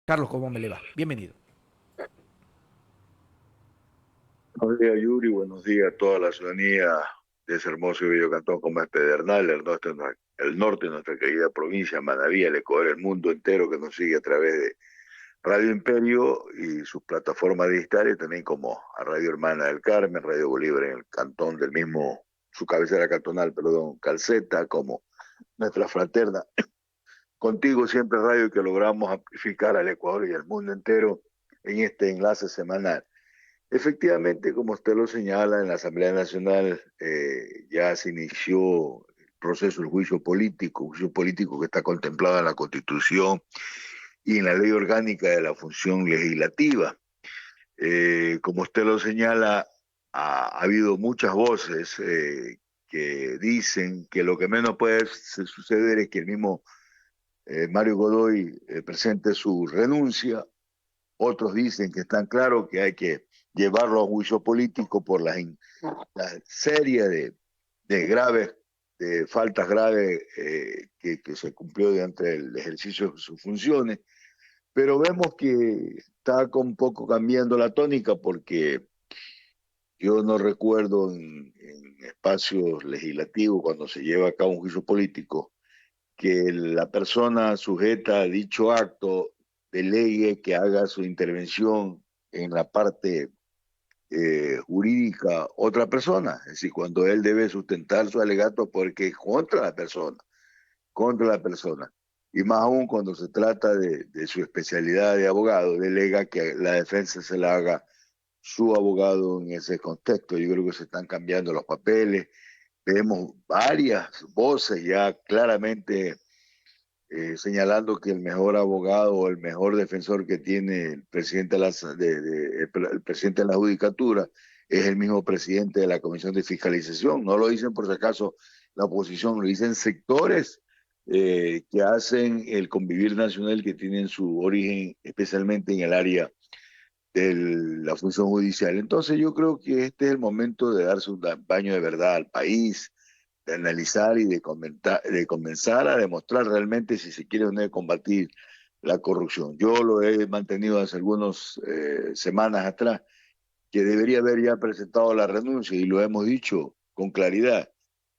Carlos, ¿cómo me le va? Bienvenido. Buenos días, Yuri. Buenos días a toda la ciudadanía de ese hermoso y bello cantón como es Pedernal, el norte de nuestra querida provincia, Manaví, el Ecuador, el mundo entero que nos sigue a través de Radio Imperio y sus plataformas digitales, también como a Radio Hermana del Carmen, Radio Bolívar en el cantón del mismo, su cabecera cantonal, perdón, Calceta, como nuestra fraterna. Contigo siempre radio que logramos amplificar al Ecuador y al mundo entero en este enlace semanal. Efectivamente, como usted lo señala, en la Asamblea Nacional ya se inició el proceso del juicio político que está contemplado en la Constitución y en la Ley Orgánica de la Función Legislativa. Como usted lo señala, ha habido muchas voces que dicen que lo que menos puede suceder es que el mismo Mario Godoy presente su renuncia. Otros dicen que están claros que hay que llevarlo a juicio político por la serie de graves, de faltas graves que se cumplió durante el ejercicio de sus funciones. Pero vemos que está un poco cambiando la tónica porque yo no recuerdo en espacios legislativos cuando se lleva a cabo un juicio político que la persona sujeta a dicho acto delegue que haga su intervención en la parte jurídica otra persona. Es decir, cuando él debe sustentar su alegato porque es contra la persona. Y más aún cuando se trata de su especialidad de abogado, delega que la defensa se la haga su abogado en ese contexto. Yo creo que se están cambiando los papeles. Vemos varias voces ya claramente señalando que el mejor abogado o el mejor defensor que tiene el presidente el presidente de la Judicatura es el mismo presidente de la Comisión de Fiscalización. No lo dicen por si acaso la oposición, lo dicen sectores que hacen el convivir nacional que tienen su origen especialmente en el área de la función judicial. Entonces yo creo que este es el momento de darse un baño de verdad al país, de analizar y de comenzar a demostrar realmente si se quiere o no combatir la corrupción. Yo lo he mantenido hace algunas semanas atrás, que debería haber ya presentado la renuncia y lo hemos dicho con claridad.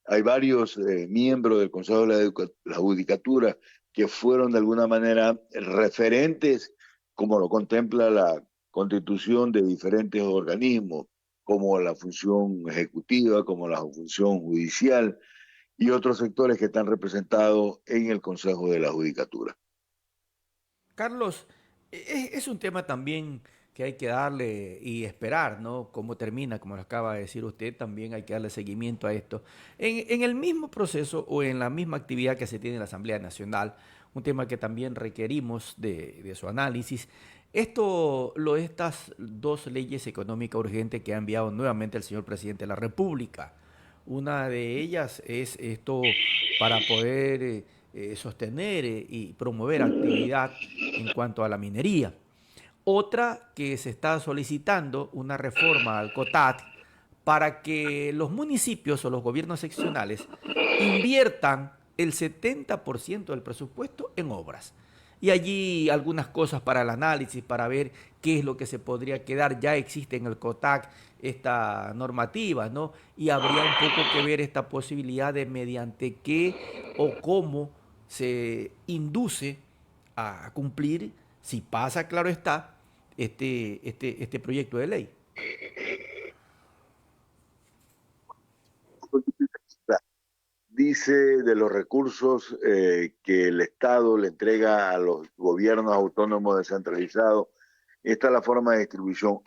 Hay varios miembros del Consejo de la Judicatura que fueron de alguna manera referentes, como lo contempla la constitución de diferentes organismos, como la función ejecutiva, como la función judicial, y otros sectores que están representados en el Consejo de la Judicatura. Carlos, es un tema también que hay que darle y esperar, ¿no? Cómo termina, como lo acaba de decir usted, también hay que darle seguimiento a esto. En el mismo proceso o en la misma actividad que se tiene en la Asamblea Nacional, un tema que también requerimos de su análisis, estas dos leyes económicas urgentes que ha enviado nuevamente el señor presidente de la República. Una de ellas es esto para poder sostener y promover actividad en cuanto a la minería. Otra que se está solicitando una reforma al COTAT para que los municipios o los gobiernos seccionales inviertan el 70% del presupuesto en obras. Y allí algunas cosas para el análisis, para ver qué es lo que se podría quedar. Ya existe en el COTAC esta normativa, ¿no? Y habría un poco que ver esta posibilidad de mediante qué o cómo se induce a cumplir, si pasa, claro está, este proyecto de ley. Dice de los recursos que el Estado le entrega a los gobiernos autónomos descentralizados. Esta es la forma de distribución.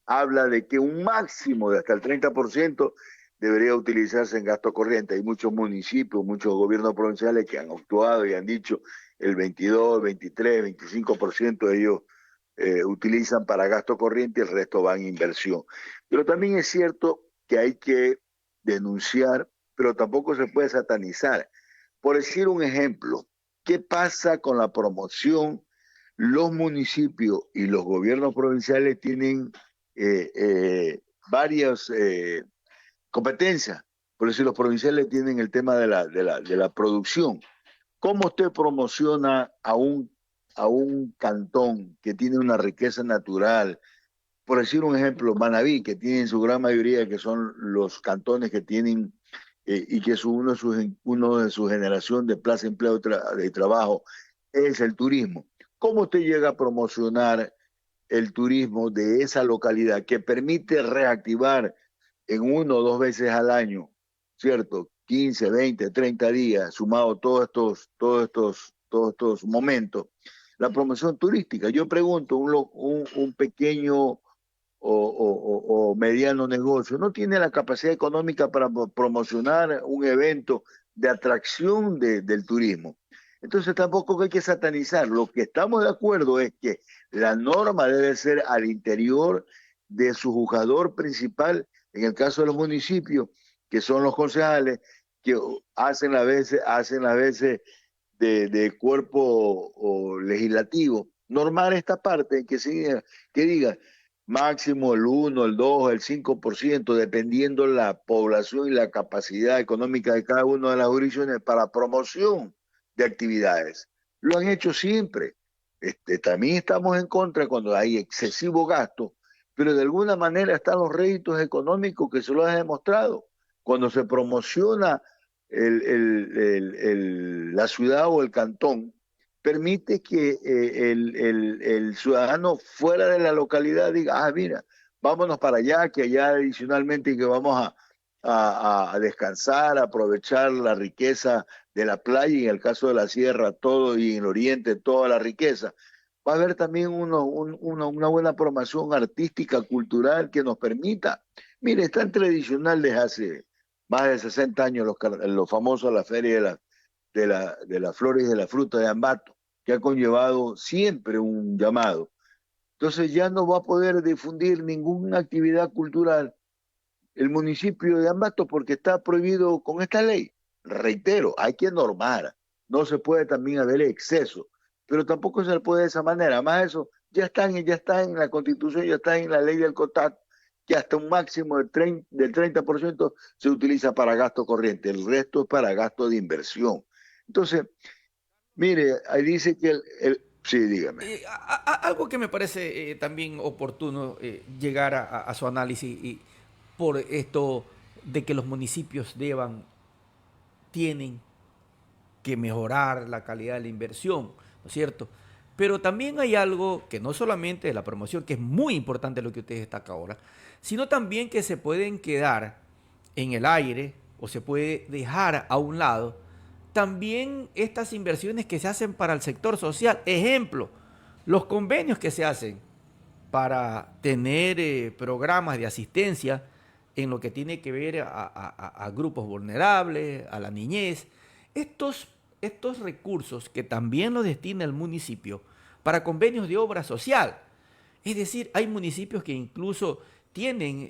Habla de que un máximo de hasta el 30% debería utilizarse en gasto corriente. Hay muchos municipios, muchos gobiernos provinciales que han actuado y han dicho el 22, 23, 25% de ellos utilizan para gasto corriente y el resto va en inversión. Pero también es cierto que hay que denunciar, pero tampoco se puede satanizar. Por decir un ejemplo, ¿qué pasa con la promoción? Los municipios y los gobiernos provinciales tienen varias competencias. Por decir, los provinciales tienen el tema de la producción. ¿Cómo usted promociona a un a un cantón que tiene una riqueza natural, por decir un ejemplo, Manabí, que tiene en su gran mayoría, que son los cantones que tienen y que es uno de su generación de plaza, empleo de trabajo, es el turismo. ¿Cómo usted llega a promocionar el turismo de esa localidad que permite reactivar en 1 o 2 veces al año, ¿cierto? 15, 20, 30 días, sumado todos estos momentos, la promoción turística. Yo pregunto, un pequeño o mediano negocio no tiene la capacidad económica para promocionar un evento de atracción del turismo. Entonces tampoco hay que satanizar. Lo que estamos de acuerdo es que la norma debe ser al interior de su jugador principal, en el caso de los municipios, que son los concejales, que hacen a veces de cuerpo legislativo, normar esta parte que diga máximo el 1, el 2, el 5%, dependiendo la población y la capacidad económica de cada una de las jurisdicciones para promoción de actividades. Lo han hecho siempre. También estamos en contra cuando hay excesivo gasto, pero de alguna manera están los réditos económicos que se lo han demostrado. Cuando se promociona la ciudad o el cantón, permite que el ciudadano fuera de la localidad diga, mira, vámonos para allá, que allá adicionalmente que vamos a descansar, a aprovechar la riqueza de la playa y en el caso de la sierra todo y en el oriente toda la riqueza. Va a haber también una buena promoción artística, cultural que nos permita. Mire, es tan tradicional desde hace más de 60 años los famosos la Feria de las Flores y de la Fruta de Ambato, que ha conllevado siempre un llamado. Entonces ya no va a poder difundir ninguna actividad cultural el municipio de Ambato porque está prohibido con esta ley. Reitero, hay que normar, no se puede también haber exceso, pero tampoco se le puede de esa manera. Además eso ya está en la Constitución, ya está en la ley del COTAT, que hasta un máximo del 30% se utiliza para gasto corriente, el resto es para gasto de inversión. Entonces, mire, ahí dice que sí, dígame. Algo que me parece también oportuno llegar a su análisis y por esto de que los municipios tienen que mejorar la calidad de la inversión, ¿no es cierto? Pero también hay algo que no solamente es la promoción, que es muy importante lo que usted destaca ahora, sino también que se pueden quedar en el aire o se puede dejar a un lado también estas inversiones que se hacen para el sector social. Ejemplo, los convenios que se hacen para tener programas de asistencia en lo que tiene que ver a grupos vulnerables, a la niñez. Estos recursos que también los destina el municipio para convenios de obra social. Es decir, hay municipios que incluso tienen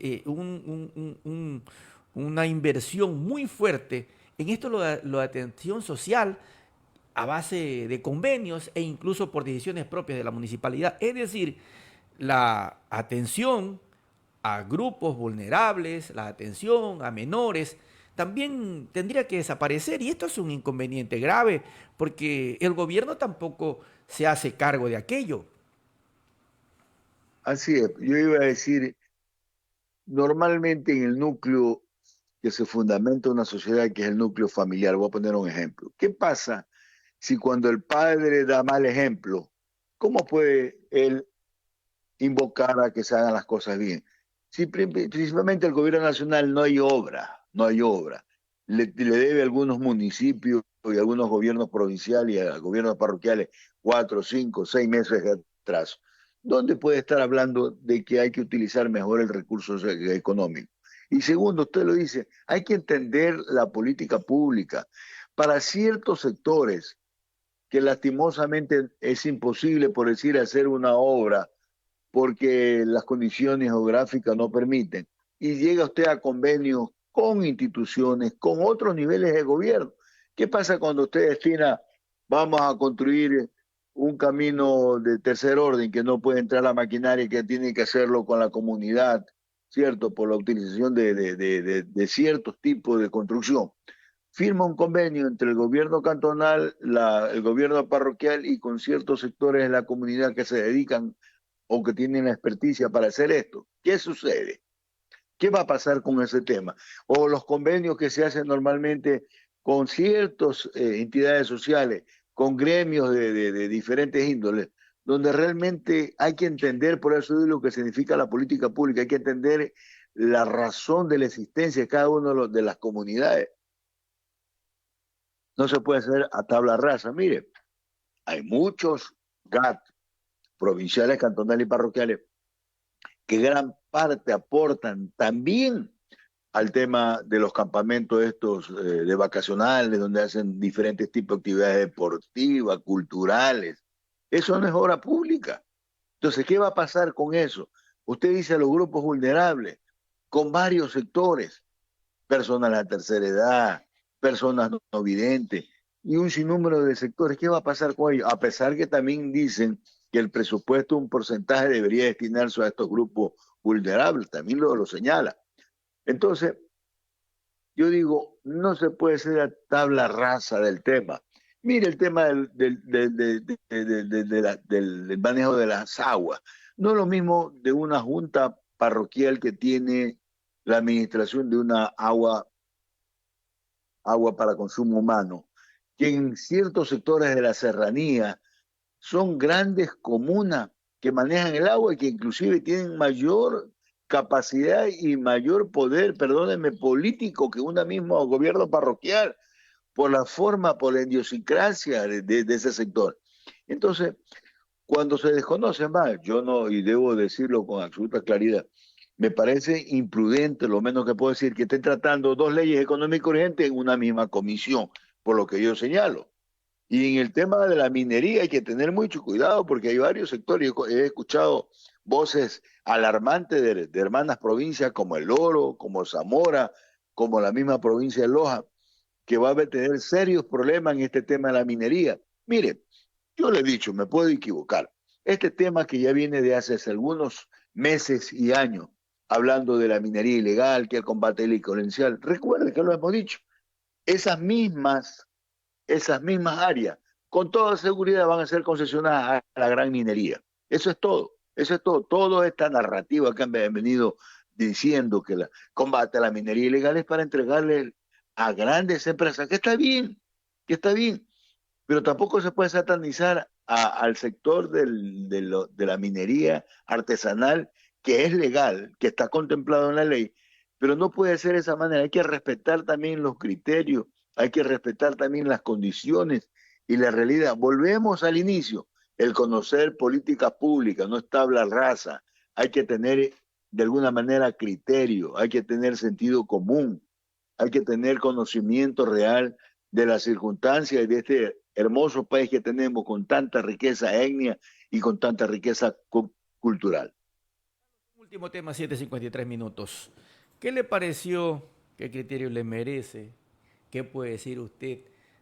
una inversión muy fuerte en esto lo de atención social a base de convenios e incluso por decisiones propias de la municipalidad. Es decir, la atención a grupos vulnerables, la atención a menores, también tendría que desaparecer. Y esto es un inconveniente grave porque el gobierno tampoco se hace cargo de aquello. Así es, yo iba a decir, normalmente en el núcleo que se fundamenta una sociedad, que es el núcleo familiar, voy a poner un ejemplo. ¿Qué pasa si cuando el padre da mal ejemplo, cómo puede él invocar a que se hagan las cosas bien? Si principalmente el gobierno nacional no hay obra. Le debe a algunos municipios y a algunos gobiernos provinciales y a gobiernos parroquiales 4, 5, 6 meses de atraso. ¿Dónde puede estar hablando de que hay que utilizar mejor el recurso económico? Y segundo, usted lo dice, hay que entender la política pública. Para ciertos sectores que lastimosamente es imposible, por decir, hacer una obra porque las condiciones geográficas no permiten. Y llega usted a convenios con instituciones, con otros niveles de gobierno. ¿Qué pasa cuando usted destina, vamos a construir un camino de tercer orden que no puede entrar la maquinaria, que tiene que hacerlo con la comunidad, ¿cierto? Por la utilización de ciertos tipos de construcción. firma un convenio entre el gobierno cantonal, el gobierno parroquial y con ciertos sectores de la comunidad que se dedican o que tienen la experticia para hacer esto. ¿Qué sucede? ¿Qué va a pasar con ese tema? O los convenios que se hacen normalmente con ciertas entidades sociales, con gremios de diferentes índoles, donde realmente hay que entender, por eso digo lo que significa la política pública, hay que entender la razón de la existencia de cada una de las comunidades. No se puede hacer a tabla rasa. Mire, hay muchos GAT, provinciales, cantonales y parroquiales, que gran parte aportan también al tema de los campamentos estos de vacacionales, donde hacen diferentes tipos de actividades deportivas, culturales. Eso no es obra pública. Entonces, ¿qué va a pasar con eso? Usted dice a los grupos vulnerables, con varios sectores, personas de la tercera edad, personas no videntes y un sinnúmero de sectores. ¿Qué va a pasar con ellos? A pesar que también dicen que el presupuesto, un porcentaje debería destinarse a estos grupos vulnerables, también lo señala. Entonces, yo digo, no se puede ser a tabla rasa del tema. Mire el tema del manejo de las aguas. No es lo mismo de una junta parroquial que tiene la administración de una agua para consumo humano, que en ciertos sectores de la serranía son grandes comunas que manejan el agua y que inclusive tienen mayor capacidad y mayor poder, perdónenme, político que un mismo gobierno parroquial, por la forma, por la idiosincrasia de ese sector. Entonces, cuando se desconoce más, yo no, y debo decirlo con absoluta claridad, me parece imprudente, lo menos que puedo decir, que estén tratando dos leyes económicas urgentes en una misma comisión, por lo que yo señalo. Y en el tema de la minería hay que tener mucho cuidado porque hay varios sectores. He escuchado voces alarmantes de hermanas provincias como El Oro, como Zamora, como la misma provincia de Loja, que va a tener serios problemas en este tema de la minería. Mire, yo le he dicho, me puedo equivocar. Este tema que ya viene de hace algunos meses y años, hablando de la minería ilegal, que el combate delincuencial, recuerde que lo hemos dicho, esas mismas áreas, con toda seguridad van a ser concesionadas a la gran minería. Eso es todo, eso es todo. Toda esta narrativa que han venido diciendo que el combate a la minería ilegal es para entregarle a grandes empresas, que está bien, pero tampoco se puede satanizar al sector de la minería artesanal, que es legal, que está contemplado en la ley, pero no puede ser de esa manera. Hay que respetar también los criterios, hay que respetar también las condiciones y la realidad. Volvemos al inicio, el conocer políticas públicas, no es tabla rasa, hay que tener de alguna manera criterio, hay que tener sentido común, hay que tener conocimiento real de las circunstancias de este hermoso país que tenemos con tanta riqueza étnica y con tanta riqueza cultural. Último tema, 7:53 minutos. ¿Qué le pareció? ¿Qué criterio le merece? ¿Qué puede decir usted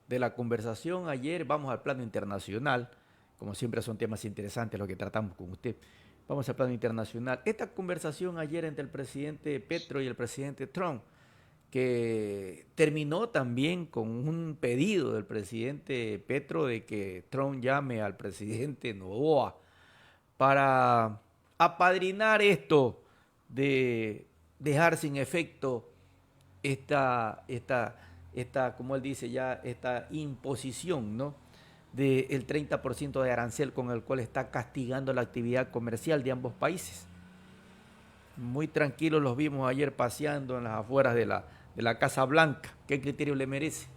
de la conversación ayer? Vamos al plano internacional. Como siempre son temas interesantes los que tratamos con usted. Vamos al plano internacional. Esta conversación ayer entre el presidente Petro y el presidente Trump, que terminó también con un pedido del presidente Petro de que Trump llame al presidente Noboa para apadrinar esto de dejar sin efecto como él dice ya, esta imposición, ¿no? Del 30% de arancel con el cual está castigando la actividad comercial de ambos países. Muy tranquilos los vimos ayer paseando en las afueras de la Casa Blanca. ¿Qué criterio le merece?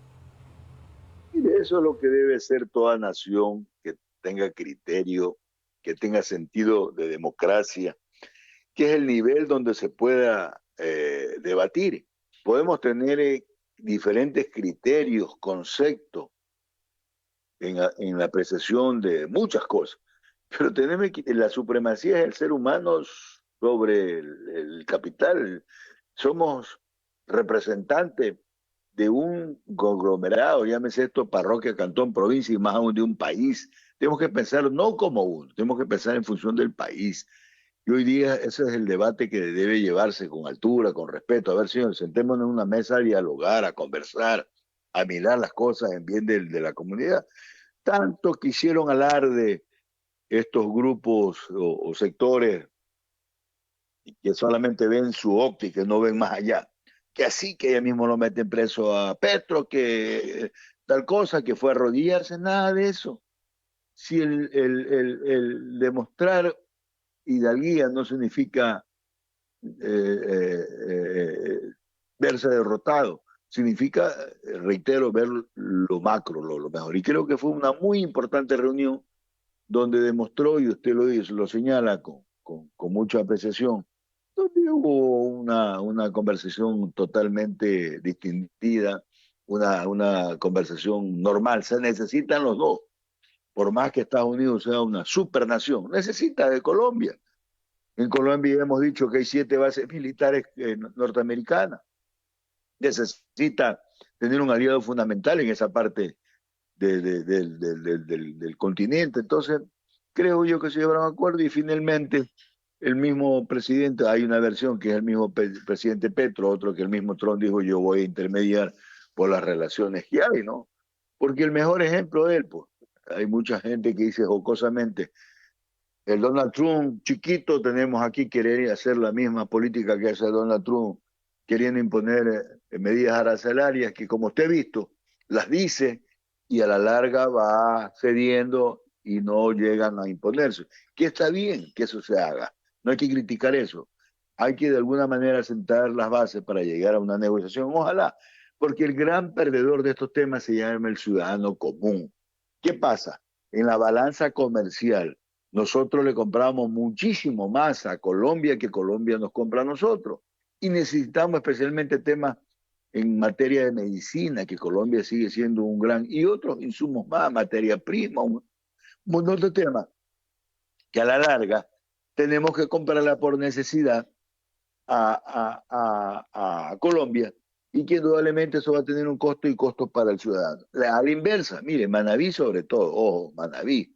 Mire, eso es lo que debe ser toda nación que tenga criterio, que tenga sentido de democracia, que es el nivel donde se pueda debatir. Podemos tener diferentes criterios, conceptos en la apreciación de muchas cosas, pero tenemos que, la supremacía es el ser humano sobre el capital. Somos representantes de un conglomerado, llámese esto parroquia, cantón, provincia y más aún de un país. Tenemos que pensar no como uno, tenemos que pensar en función del país. Y hoy día ese es el debate que debe llevarse con altura, con respeto. A ver, señores, sentémonos en una mesa a dialogar, a conversar. a mirar las cosas en bien de la comunidad. Tanto que hicieron alarde estos grupos o sectores que solamente ven su óptica, no ven más allá. Que así que ella mismo lo meten preso a Petro, que tal cosa, que fue a arrodillarse, nada de eso. Si el demostrar hidalguía no significa verse derrotado, significa, reitero, ver lo macro, lo mejor. Y creo que fue una muy importante reunión donde demostró, y usted lo dice, lo señala con mucha apreciación, donde hubo una conversación totalmente distintiva, una conversación normal. Se necesitan los dos, por más que Estados Unidos sea una supernación, necesita de Colombia. En Colombia ya hemos dicho que hay 7 bases militares norteamericanas. Necesita tener un aliado fundamental en esa parte del continente. Entonces, creo yo que se llevaron a acuerdo y finalmente el mismo presidente, hay una versión que es el mismo presidente Petro, otro que el mismo Trump dijo yo voy a intermediar por las relaciones que hay, ¿no? Porque el mejor ejemplo de él, pues, hay mucha gente que dice jocosamente, el Donald Trump chiquito tenemos aquí querer hacer la misma política que hace Donald Trump, queriendo imponer medidas arancelarias que como usted ha visto, las dice y a la larga va cediendo y no llegan a imponerse. Que está bien que eso se haga, no hay que criticar eso. Hay que de alguna manera sentar las bases para llegar a una negociación, ojalá, porque el gran perdedor de estos temas se llama el ciudadano común. ¿Qué pasa? En la balanza comercial, nosotros le compramos muchísimo más a Colombia que Colombia nos compra a nosotros. Y necesitamos especialmente temas en materia de medicina, que Colombia sigue siendo un gran, y otros insumos más, materia prima, un montón de temas que a la larga tenemos que comprarla por necesidad a Colombia y que indudablemente eso va a tener un costo y costos para el ciudadano. A la inversa, mire, Manaví sobre todo, ojo, Manaví.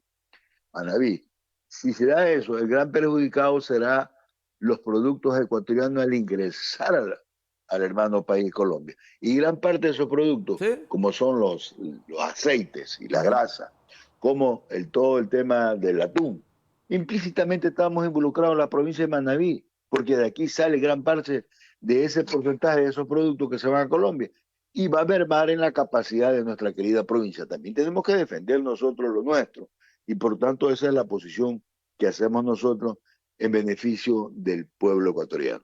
Si se da eso, el gran perjudicado será los productos ecuatorianos al ingresar al hermano país Colombia. Y gran parte de esos productos, ¿Sí? como son los aceites y la grasa, como todo el tema del atún, implícitamente estamos involucrados en la provincia de Manabí, porque de aquí sale gran parte de ese porcentaje de esos productos que se van a Colombia. Y va a mermar en la capacidad de nuestra querida provincia. También tenemos que defender nosotros lo nuestro. Y por tanto esa es la posición que hacemos nosotros en beneficio del pueblo ecuatoriano.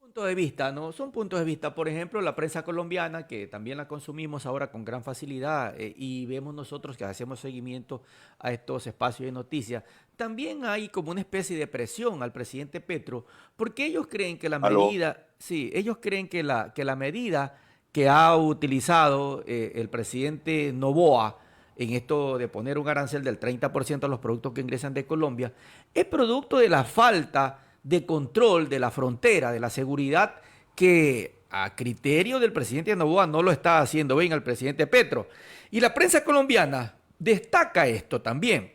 Puntos de vista, ¿no? Son puntos de vista. Por ejemplo, la prensa colombiana, que también la consumimos ahora con gran facilidad y vemos nosotros que hacemos seguimiento a estos espacios de noticias, también hay como una especie de presión al presidente Petro, porque ellos creen que la ¿Aló? medida, sí, ellos creen que la medida que ha utilizado el presidente Noboa en esto de poner un arancel del 30% a los productos que ingresan de Colombia, es producto de la falta de control de la frontera, de la seguridad que a criterio del presidente Noboa no lo está haciendo bien al presidente Petro. Y la prensa colombiana destaca esto también.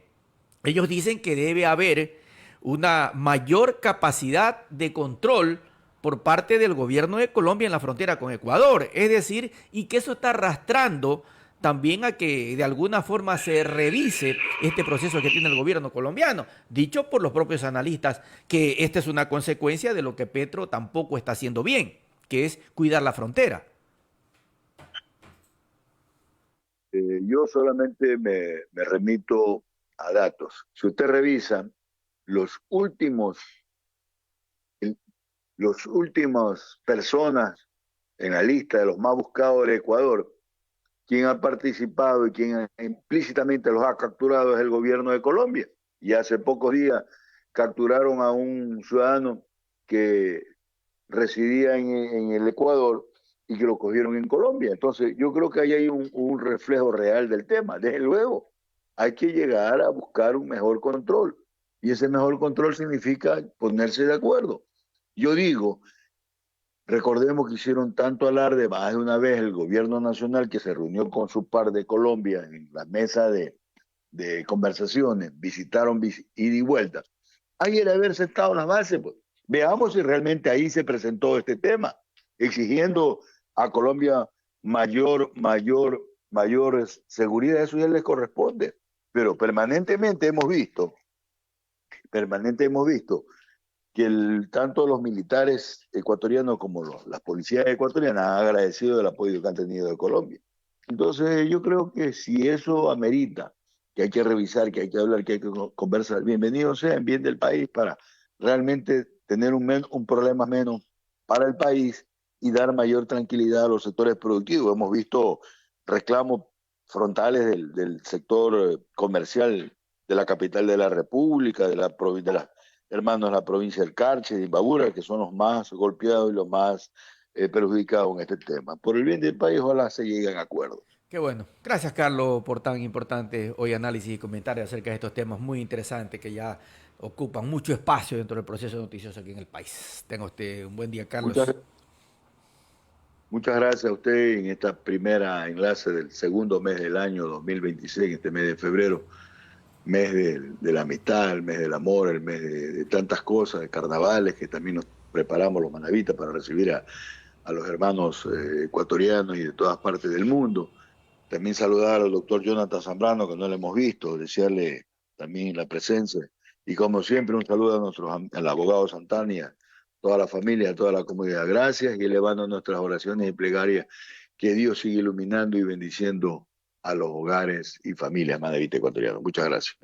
Ellos dicen que debe haber una mayor capacidad de control por parte del gobierno de Colombia en la frontera con Ecuador. Es decir, y que eso está arrastrando también a que de alguna forma se revise este proceso que tiene el gobierno colombiano, dicho por los propios analistas que esta es una consecuencia de lo que Petro tampoco está haciendo bien, que es cuidar la frontera. Yo solamente me remito a datos. Si usted revisa los últimos, los últimos personas en la lista de los más buscados del Ecuador, quien ha participado y quien implícitamente los ha capturado es el gobierno de Colombia. Y hace pocos días capturaron a un ciudadano que residía en el Ecuador y que lo cogieron en Colombia. Entonces, yo creo que ahí hay un reflejo real del tema. Desde luego, hay que llegar a buscar un mejor control. Y ese mejor control significa ponerse de acuerdo. Yo digo, recordemos que hicieron tanto alarde más de una vez el gobierno nacional que se reunió con su par de Colombia en la mesa de conversaciones, visitaron ida y vuelta. Ahí era haber sentado las bases, pues. Veamos si realmente ahí se presentó este tema, exigiendo a Colombia mayor seguridad, eso ya les corresponde. Pero permanentemente hemos visto que tanto los militares ecuatorianos como las policías ecuatorianas han agradecido el apoyo que han tenido de Colombia. Entonces yo creo que si eso amerita, que hay que revisar, que hay que hablar, que hay que conversar, bienvenido sea en bien del país para realmente tener un problema menos para el país y dar mayor tranquilidad a los sectores productivos. Hemos visto reclamos frontales del sector comercial de la capital de la República, de las hermanos de la provincia del Carchi, de Imbabura, que son los más golpeados y los más perjudicados en este tema. Por el bien del país, ojalá se lleguen a acuerdos. Qué bueno. Gracias, Carlos, por tan importante hoy análisis y comentarios acerca de estos temas muy interesantes que ya ocupan mucho espacio dentro del proceso noticioso aquí en el país. Tenga usted un buen día, Muchas, Carlos. muchas gracias a usted en esta primera enlace del segundo mes del año 2026, este mes de febrero, mes de la amistad, el mes del amor, el mes de tantas cosas, de carnavales, que también nos preparamos los manavitas para recibir a los hermanos ecuatorianos y de todas partes del mundo. También saludar al doctor Jonathan Zambrano, que no lo hemos visto, desearle también la presencia. Y como siempre, un saludo al abogado Santania, toda la familia, a toda la comunidad. Gracias y elevando nuestras oraciones y plegarias, que Dios siga iluminando y bendiciendo a los hogares y familias manavitas ecuatorianos. Muchas gracias.